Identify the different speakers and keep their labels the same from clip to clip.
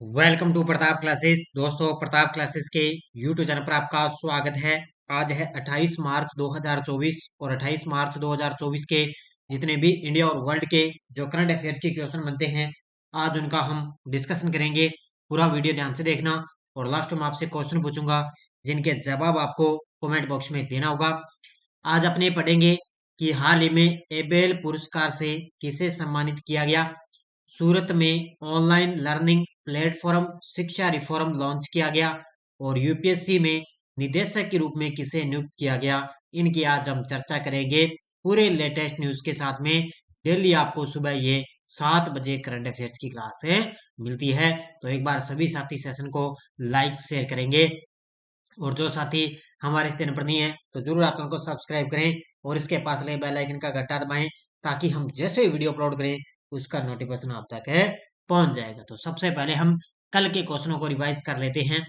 Speaker 1: Welcome to Pratap classes. दोस्तों, Pratap classes के YouTube channel पर आपका स्वागत है। आज है 28 मार्च 2024 और 28 मार्च 2024 के जितने भी इंडिया और वर्ल्ड के जो करंट अफेयर्स के क्वेश्चन बनते हैं, आज उनका हम डिस्कशन करेंगे। पूरा वीडियो ध्यान से देखना और लास्ट में आपसे क्वेश्चन पूछूंगा जिनके जवाब आपको कमेंट बॉक्स में देना होगा। आज अपने पढ़ेंगे कि हाल ही में एबेल पुरस्कार से किसे सम्मानित किया गया। सूरत में ऑनलाइन लर्निंग प्लेटफॉर्म शिक्षा रिफॉर्म लॉन्च किया गया और यूपीएससी में निदेशक के रूप में किसे नियुक्त किया गया। इनकी आज हम चर्चा करेंगे पूरे लेटेस्ट न्यूज के साथ में। डेली आपको सुबह ये 7 बजे करंट अफेयर्स की क्लास है मिलती है। तो एक बार सभी साथी सेशन को लाइक शेयर करेंगे और जो साथी हमारे इस चैनल पर नहीं है तो जरूर आप उनको सब्सक्राइब करें और इसके पास लगे बेल आइकन का घंटा दबाएं ताकि हम जैसे वीडियो अपलोड करें उसका नोटिफिकेशन आप तक है पहुंच जाएगा। तो सबसे पहले हम कल के क्वेश्चनों को रिवाइज कर लेते हैं।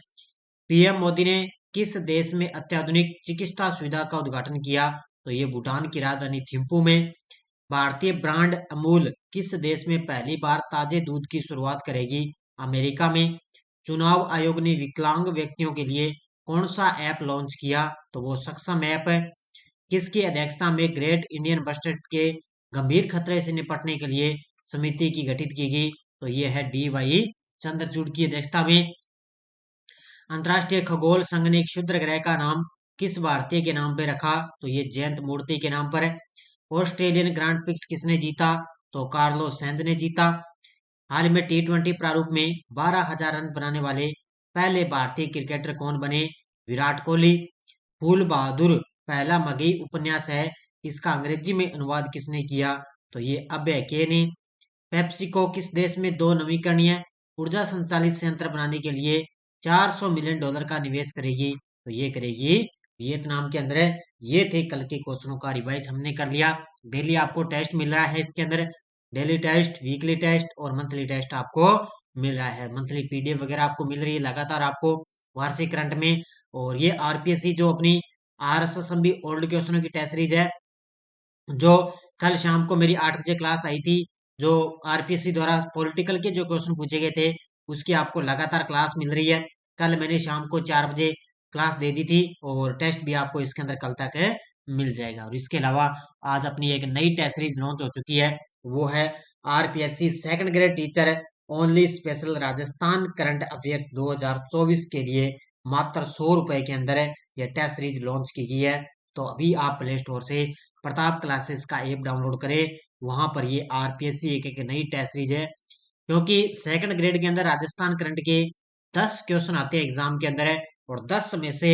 Speaker 1: पीएम मोदी ने किस देश में अत्याधुनिक चिकित्सा सुविधा का उद्घाटन किया? तो ये भूटान की राजधानी थिम्पू में। भारतीय ब्रांड अमूल किस देश में पहली बार ताजे दूध की शुरुआत करेगी? अमेरिका में। चुनाव आयोग ने विकलांग व्यक्तियों के लिए कौन सा ऐप लॉन्च किया? तो वो सक्षम ऐप है। किसकी अध्यक्षता में ग्रेट इंडियन बस्टर्ड के गंभीर खतरे से निपटने के लिए समिति की गठित की गई? तो ये है डी वाई चंद्रचूड़ की अध्यक्षता में। अंतर्राष्ट्रीय खगोल संघ ने क्षुद्र ग्रह का नाम किस भारतीय के नाम पर रखा? तो ये जयंत मूर्ति के नाम पर है। ऑस्ट्रेलियन ग्रांड प्रिक्स किसने जीता? तो कार्लोस सैंज ने जीता। हाल में टी20 प्रारूप में 12,000 रन बनाने वाले पहले भारतीय क्रिकेटर कौन बने? विराट कोहली। फूल बहादुर पहला मगही उपन्यास है, इसका अंग्रेजी में अनुवाद किसने किया? तो ये अभय के ने। पेप्सिको किस देश में दो नवीकरणीय ऊर्जा संचालित संयंत्र बनाने के लिए $400 मिलियन का निवेश करेगी? तो ये करेगी वियतनाम के अंदर। ये थे कल के क्वेश्चनों का रिवाइज हमने कर लिया। डेली आपको टेस्ट मिल रहा है इसके अंदर। डेली टेस्ट, वीकली टेस्ट और मंथली टेस्ट आपको मिल रहा है। मंथली पीडीएफ वगैरह आपको मिल रही है लगातार आपको वार्षिक करंट में। और ये आरपीएससी जो अपनी आरएसएस ओल्ड क्वेश्चनों की टेस्ट सीरीज है, जो कल शाम को मेरी 8 बजे क्लास आई थी, जो आरपीएससी द्वारा पॉलिटिकल के जो क्वेश्चन पूछे गए थे उसकी आपको लगातार क्लास मिल रही है। कल मैंने शाम को 4 बजे क्लास दे दी थी और टेस्ट भी आपको इसके अंदर कल तक है मिल जाएगा। और इसके अलावा आज अपनी एक नई टेस्ट सीरीज लॉन्च हो चुकी है, वो है RPSC second grade teacher only special Rajasthan current affairs 2024 के लिए मात्र 100 रुपए के अंदर है यह टेस्ट सीरीज लॉन्च की गई है। तो अभी आप प्ले स्टोर से प्रताप क्लासेस का ऐप डाउनलोड करें, वहां पर ये आरपीएससी एक नई टेस्ट सीरीज है। क्योंकि सेकंड ग्रेड के अंदर राजस्थान करंट के 10 क्वेश्चन आते हैं एग्जाम के अंदर है और 10 में से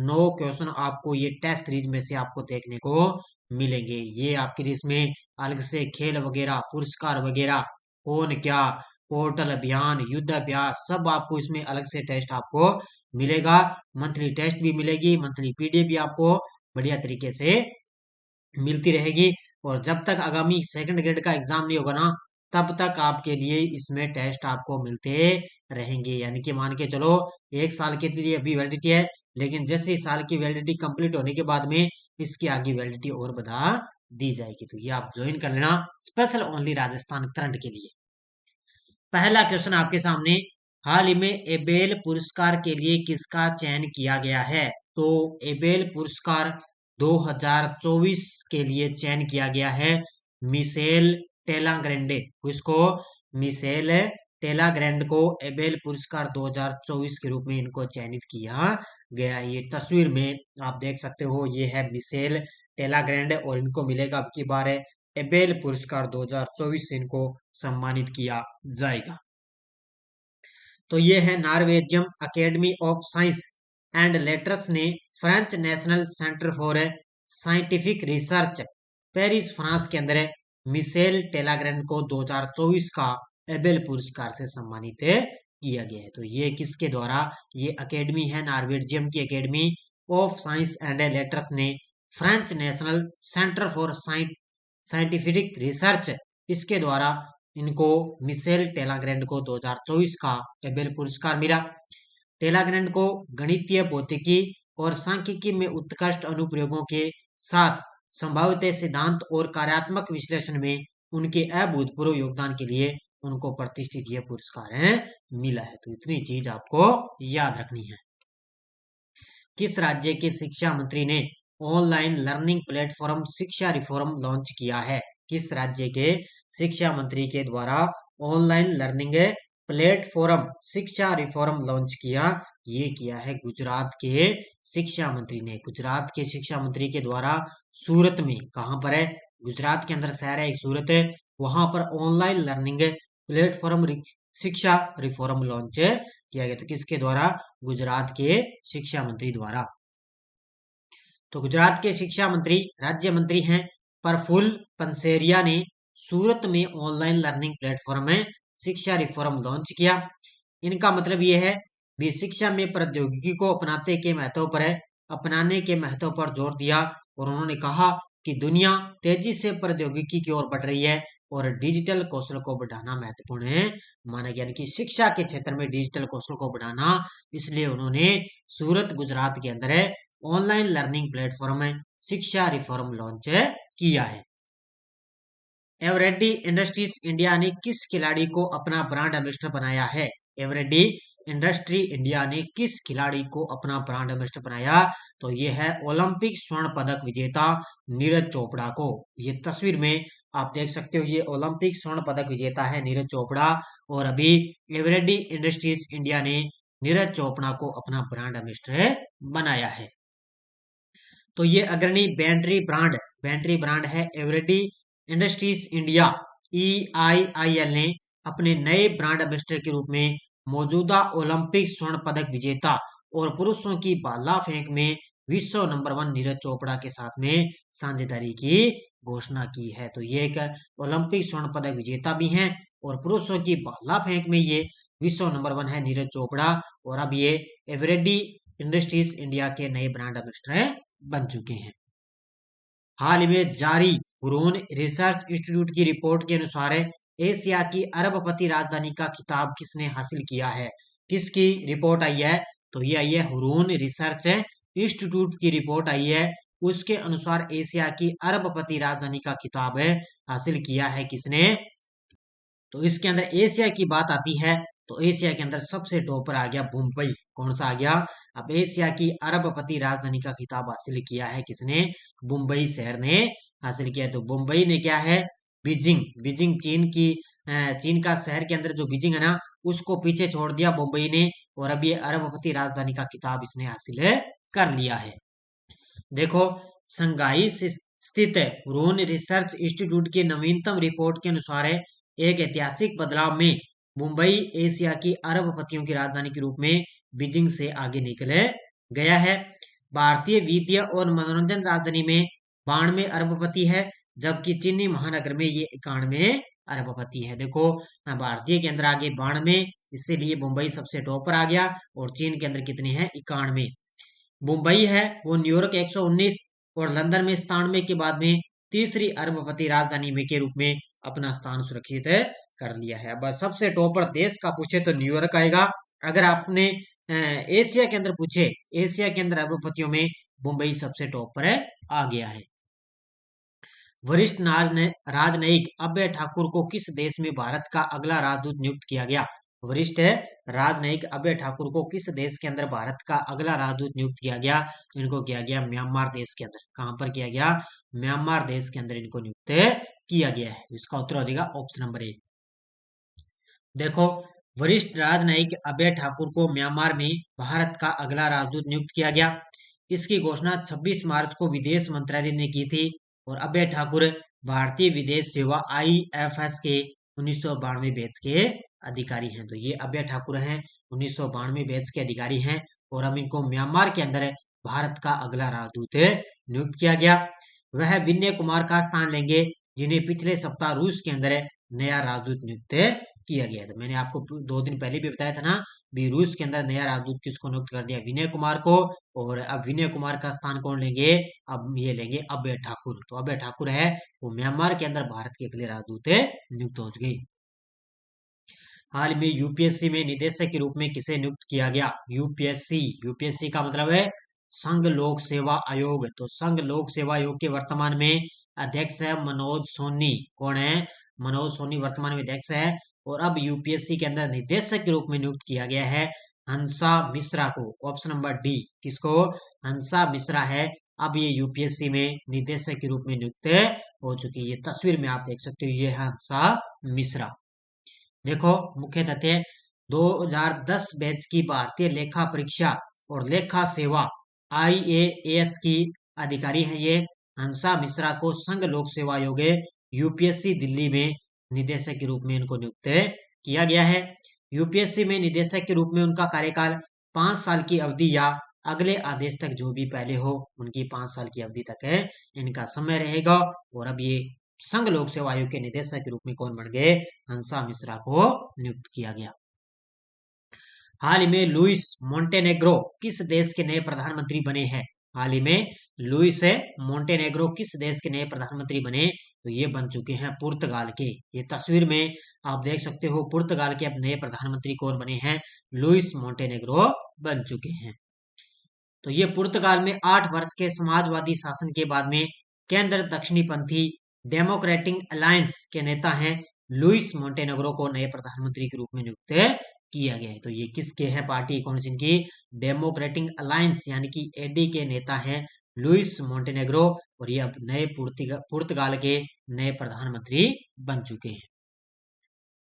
Speaker 1: 9 क्वेश्चन आपको ये टेस्ट सीरीज में से आपको देखने को मिलेंगे। ये आपके इसमें अलग से खेल वगैरह, पुरस्कार वगैरह, कौन क्या, पोर्टल अभियान, युद्ध अभ्यास, सब आपको इसमें अलग से टेस्ट आपको मिलेगा। मंथली टेस्ट भी मिलेगी, मंथली पीडीएफ भी आपको बढ़िया तरीके से मिलती रहेगी। और जब तक आगामी सेकंड ग्रेड का एग्जाम नहीं होगा ना, तब तक आपके लिए इसमें टेस्ट आपको मिलते रहेंगे। यानी कि मान के चलो 1 साल के लिए अभी वैलिडिटी है, लेकिन जैसे ही साल की वैलिडिटी कंप्लीट होने के बाद में इसकी आगे वैलिडिटी और बढ़ा दी जाएगी। तो ये आप ज्वाइन कर लेना स्पेशल ओनली राजस्थान करंट के लिए। पहला क्वेश्चन आपके सामने, हाल ही में एबेल पुरस्कार के लिए किसका चयन किया गया है? तो एबेल पुरस्कार 2024 के लिए चयन किया गया है मिशेल टेलाग्रेंडे। इसको मिशेल टेलाग्रेंड को एबेल पुरस्कार 2024 के रूप में इनको चयनित किया गया है। ये तस्वीर में आप देख सकते हो, ये है मिशेल टेलाग्रेंड और इनको मिलेगा अब की बार है एबेल पुरस्कार 2024 से इनको सम्मानित किया जाएगा। तो ये है Norwegian academy of science and letters ने French national centre for scientific research Paris France के अंदर मिशेल टेलाग्रेंड को 2024 का एबेल पुरस्कार से सम्मानित किया गया है। तो ये किसके द्वारा? ये अकेडमी है नॉर्वेजियम की academy of science and letters ने French national centre for scientific research, इसके द्वारा इनको मिशेल टेलाग्रेंड को 2024 का एबेल पुरस्कार मिला। टेलाग्रेंड को गणितीय भौतिकी और सांख्यिकी में उत्कृष्ट अनुप्रयोगों के साथ संभावित सिद्धांत और कार्यात्मक विश्लेषण में उनके अभूतपूर्व योगदान के लिए उनको प्रतिष्ठित यह पुरस्कार है मिला है। तो इतनी चीज आपको याद रखनी है। किस राज्य के शिक्षा मंत्री ने ऑनलाइन लर्निंग प्लेटफॉर्म शिक्षा रिफॉर्म लॉन्च किया है? किस राज्य के शिक्षा मंत्री के द्वारा ऑनलाइन लर्निंग प्लेटफॉर्म शिक्षा रिफॉर्म लॉन्च किया? ये किया है गुजरात के शिक्षा मंत्री ने। गुजरात के शिक्षा मंत्री के द्वारा सूरत में, कहाँ पर है? गुजरात के अंदर शहर है एक सूरत है, वहां पर ऑनलाइन लर्निंग प्लेटफॉर्म शिक्षा रिफॉर्म लॉन्च किया गया। तो किसके द्वारा? गुजरात के शिक्षा मंत्री द्वारा। तो गुजरात के शिक्षा मंत्री, राज्य मंत्री हैं प्रफुल्ल पनसेरिया ने सूरत में ऑनलाइन लर्निंग प्लेटफॉर्म में शिक्षा रिफॉर्म लॉन्च किया। इनका मतलब यह है भी शिक्षा में प्रौद्योगिकी को अपनाने के महत्व पर जोर दिया और उन्होंने कहा कि दुनिया तेजी से प्रौद्योगिकी की ओर बढ़ रही है और डिजिटल कौशल को बढ़ाना महत्वपूर्ण है माना गया। यानी कि शिक्षा के क्षेत्र में डिजिटल कौशल को बढ़ाना, इसलिए उन्होंने सूरत गुजरात के अंदर ऑनलाइन लर्निंग प्लेटफॉर्म में शिक्षा रिफॉर्म लॉन्च किया है। एवरेडी इंडस्ट्रीज इंडिया ने किस खिलाड़ी को अपना ब्रांड एम्बेसडर बनाया है? एवरेडी इंडस्ट्री इंडिया ने किस खिलाड़ी को अपना ब्रांड एम्बेसडर बनाया? तो ये है ओलंपिक स्वर्ण पदक विजेता नीरज चोपड़ा को। ये तस्वीर में आप देख सकते हो, ये ओलंपिक स्वर्ण पदक विजेता है नीरज चोपड़ा, और अभी एवरेडी इंडस्ट्रीज इंडिया ने नीरज चोपड़ा को अपना ब्रांड एम्बेसडर बनाया है। तो ये अग्रणी बैटरी ब्रांड है एवरेडी इंडस्ट्रीज इंडिया EIIL ने अपने नए ब्रांड एम्बेसडर के रूप में मौजूदा ओलंपिक स्वर्ण पदक विजेता और पुरुषों की भाला फेंक में विश्व नंबर 1 नीरज चोपड़ा के साथ में साझेदारी की घोषणा की है। तो ये एक ओलंपिक स्वर्ण पदक विजेता भी हैं और पुरुषों की भाला फेंक में ये विश्व नंबर 1 है नीरज चोपड़ा, और अब ये एवरेडी इंडस्ट्रीज इंडिया के नए ब्रांड एम्बेसडर बन चुके हैं। हाल ही में जारी हुरून रिसर्च इंस्टीट्यूट की रिपोर्ट के अनुसार एशिया की अरबपति राजधानी का खिताब किसने हासिल किया है? किसकी रिपोर्ट आई है? तो ये आई है हुरून रिसर्च इंस्टीट्यूट की रिपोर्ट आई है। उसके अनुसार एशिया की अरबपति राजधानी का खिताब हासिल किया है किसने? तो इसके अंदर एशिया की बात आती है तो एशिया के अंदर सबसे टॉपर आ गया मुंबई। कौन सा आ गया? अब एशिया की अरबपति राजधानी का खिताब हासिल किया है किसने? मुंबई शहर ने हासिल किया। तो मुंबई ने क्या है? बीजिंग चीन का शहर के अंदर जो बीजिंग है ना, उसको पीछे छोड़ दिया मुंबई ने, और अब ये अरबपति राजधानी का खिताब इसने हासिल कर लिया है। देखो, संघाई स्थित हुरून रिसर्च इंस्टीट्यूट की नवीनतम रिपोर्ट के अनुसार एक ऐतिहासिक बदलाव में मुंबई एशिया की अरबपतियों की राजधानी के रूप में बीजिंग से आगे निकल गया है। भारतीय वित्तीय और मनोरंजन राजधानी में 92 अरबपति है, जबकि चीनी महानगर में ये 91 अरबपति है। देखो, भारतीय के अंदर आगे 92, इसीलिए मुंबई सबसे टॉप पर आ गया, और चीन के अंदर कितने हैं? 91। मुंबई है वो न्यूयॉर्क 119 और लंदन में 97 के बाद में तीसरी अरबपति राजधानी में के रूप में अपना स्थान सुरक्षित कर लिया है। अब सबसे टॉपर देश का पूछे तो न्यूयॉर्क आएगा। अगर आपने एशिया के अंदर पूछे, एशिया के अंदर अरबपतियों में मुंबई सबसे टॉप पर आ गया है। वरिष्ठ राजनयिक अभय ठाकुर को किस देश में भारत का अगला राजदूत नियुक्त किया गया? वरिष्ठ राजनयिक अभय ठाकुर को किस देश के अंदर भारत का अगला राजदूत नियुक्त किया गया? इनको किया गया म्यांमार देश के अंदर। कहां पर किया गया? म्यांमार देश के अंदर इनको नियुक्त किया गया है। इसका उत्तर हो जाएगा ऑप्शन नंबर 1। देखो, वरिष्ठ राजनयिक अभय ठाकुर को म्यांमार में भारत का अगला राजदूत नियुक्त किया गया। इसकी घोषणा 26 मार्च को विदेश मंत्रालय ने की थी, और अभय ठाकुर भारतीय विदेश सेवा IFS के 1992 बैच के अधिकारी हैं। तो ये अभय ठाकुर हैं, 1992 बैच के अधिकारी हैं, और अब इनको म्यांमार के अंदर भारत का अगला राजदूत नियुक्त किया गया। वह विनय कुमार का स्थान लेंगे, जिन्हें पिछले सप्ताह रूस के अंदर नया राजदूत नियुक्त किया गया था। मैंने आपको 2 दिन पहले भी बताया था ना, भी रूस के अंदर नया राजदूत किसको नियुक्त कर दिया? विनय कुमार को। और अब विनय कुमार का स्थान कौन लेंगे? अब ये लेंगे अभय ठाकुर। तो अभय ठाकुर है वो म्यांमार के अंदर भारत के अगले राजदूत नियुक्त हो गए। हाल में यूपीएससी में निदेशक के रूप में किसे नियुक्त किया गया? यूपीएससी का मतलब है संघ लोक सेवा आयोग। तो संघ लोक सेवा आयोग के वर्तमान में अध्यक्ष है मनोज सोनी। कौन है? मनोज सोनी वर्तमान में अध्यक्ष है। और अब यूपीएससी के अंदर निदेशक के रूप में नियुक्त किया गया है हंसा मिश्रा को। ऑप्शन नंबर डी, किसको? हंसा मिश्रा है, अब ये यूपीएससी में निदेशक के रूप में नियुक्त हो चुकी है। ये तस्वीर में आप देख सकते हो, ये है हंसा मिश्रा। देखो मुख्य तथ्य, 2010 बैच की भारतीय लेखा परीक्षा और लेखा सेवा IAS की अधिकारी है ये। हंसा मिश्रा को संघ लोक सेवा आयोग यूपीएससी दिल्ली में निदेशक के रूप में इनको नियुक्त किया गया है। यूपीएससी में निदेशक के रूप में उनका कार्यकाल 5 साल की अवधि या अगले आदेश तक, जो भी पहले हो उनकी 5 साल की अवधि तक है इनका समय रहेगा। और अब ये संघ लोक सेवा आयोग के निदेशक के रूप में कौन बन गए? हंसा मिश्रा को नियुक्त किया गया। हाल ही में लुइस मोंटेनेग्रो किस देश के नए प्रधानमंत्री बने हैं? हाल ही में लुइस मोंटेनेग्रो किस देश के नए प्रधानमंत्री बने? तो ये बन चुके हैं पुर्तगाल के। ये तस्वीर में आप देख सकते हो, पुर्तगाल के अब नए प्रधानमंत्री कौन बने हैं? लुइस मोंटेनेग्रो बन चुके हैं। तो ये पुर्तगाल में 8 वर्ष के समाजवादी शासन के बाद में केंद्र दक्षिणीपंथी डेमोक्रेटिक अलायंस के नेता हैं लुइस मोंटेनेग्रो को नए प्रधानमंत्री के रूप में नियुक्त किया गया है। तो ये किसके हैं पार्टी? कौन सी इनकी? डेमोक्रेटिक अलायंस यानी कि एडी के नेता हैं लुइस मोंटेनेग्रो, और ये अब नए पुर्तगाल के नए प्रधानमंत्री बन चुके हैं।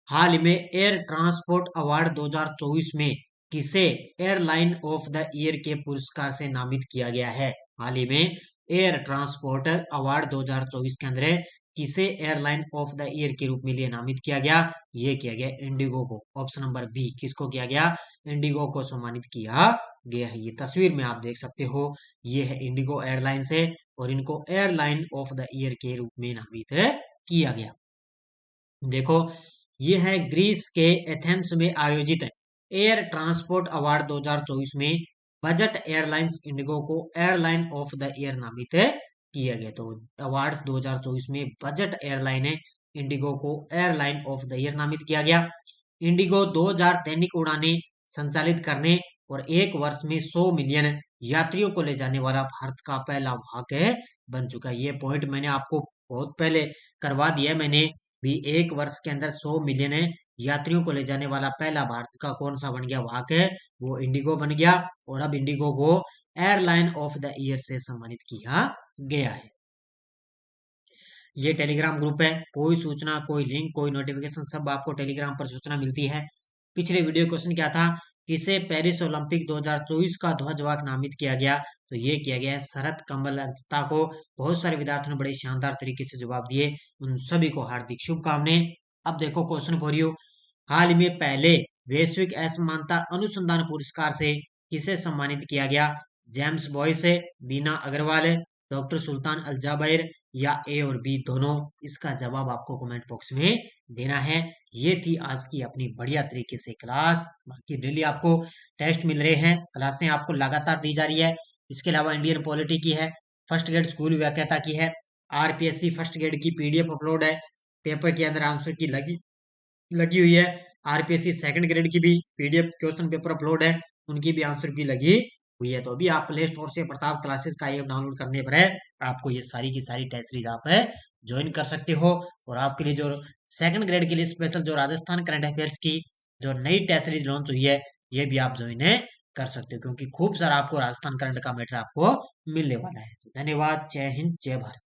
Speaker 1: हाल ही में एयर ट्रांसपोर्ट अवार्ड 2024 में किसे एयरलाइन ऑफ द ईयर के पुरस्कार से नामित किया गया है? हाल ही में एयर ट्रांसपोर्ट अवार्ड 2024 के अंदर किसे एयरलाइन ऑफ द ईयर के रूप में लिए नामित किया गया? ये किया गया इंडिगो को। ऑप्शन नंबर बी, किसको किया गया? इंडिगो को सम्मानित किया गया है। ये तस्वीर में आप देख सकते हो, ये है इंडिगो एयरलाइंस है और इनको एयरलाइन ऑफ द ईयर के रूप में नामित किया गया। देखो ये है ग्रीस के एथेंस में आयोजित एयर ट्रांसपोर्ट अवार्ड 2024 में बजट एयरलाइंस इंडिगो को एयरलाइन ऑफ द ईयर नामित किया गया। तो अवार्ड 2024 में बजट एयरलाइन इंडिगो को एयरलाइन ऑफ द ईयर नामित किया गया। इंडिगो 2000 दैनिक उड़ानें संचालित करने और एक वर्ष में 100 मिलियन यात्रियों को ले जाने वाला भारत का पहला वाहक बन चुका है। ये पॉइंट मैंने आपको बहुत पहले करवा दिया है मैंने भी। एक वर्ष के अंदर 100 मिलियन यात्रियों को ले जाने वाला पहला भारत का कौन सा बन गया वाहक है? वो इंडिगो बन गया। और अब इंडिगो को एयरलाइन ऑफ द ईयर से सम्मानित किया गया है। ये टेलीग्राम ग्रुप है, कोई सूचना, कोई लिंक, कोई नोटिफिकेशन सब आपको टेलीग्राम पर सूचना मिलती है। पिछले वीडियो क्वेश्चन क्या था? किसे पेरिस ओलंपिक 2024 का ध्वजवाहक नामित किया गया? तो ये किया गया है शरत कमल अंकिता को। बहुत सारे विद्यार्थियों ने बड़े शानदार तरीके से जवाब दिए, उन सभी को हार्दिक शुभकामनाएं। अब देखो क्वेश्चन फॉर यू, हाल ही में पहले वैश्विक असमानता अनुसंधान पुरस्कार से किसे सम्मानित किया गया? जेम्स बॉयस है, बीना अग्रवाल है, डॉक्टर सुल्तान अल जाबैर या ए और बी दोनों? इसका जवाब आपको कमेंट बॉक्स में देना है। ये थी आज की अपनी बढ़िया तरीके से क्लास। बाकी डेली आपको टेस्ट मिल रहे हैं, क्लासें आपको लगातार दी जा रही है। इसके अलावा इंडियन पॉलिटी की है, फर्स्ट ग्रेड स्कूल व्याख्याता की है, आरपीएससी फर्स्ट ग्रेड की पीडीएफ अपलोड है, पेपर के अंदर आंसर की लगी हुई है। आरपीएससी सेकंड ग्रेड की भी पीडीएफ क्वेश्चन पेपर अपलोड है, उनकी भी आंसर की लगी हुई है। तो अभी आप प्ले स्टोर से प्रताप क्लासेस का ऐप डाउनलोड करने पर है आपको ये सारी की सारी टेस्ट सीरीज आप ज्वाइन कर सकते हो। और आपके लिए जो सेकंड ग्रेड के लिए स्पेशल जो राजस्थान करंट अफेयर्स की जो नई टेस्ट सीरीज लॉन्च हुई है, ये भी आप ज्वाइन कर सकते हो, क्योंकि खूब सारा आपको राजस्थान करंट का मैटर आपको मिलने वाला है। तो धन्यवाद, जय हिंद, जय भारत।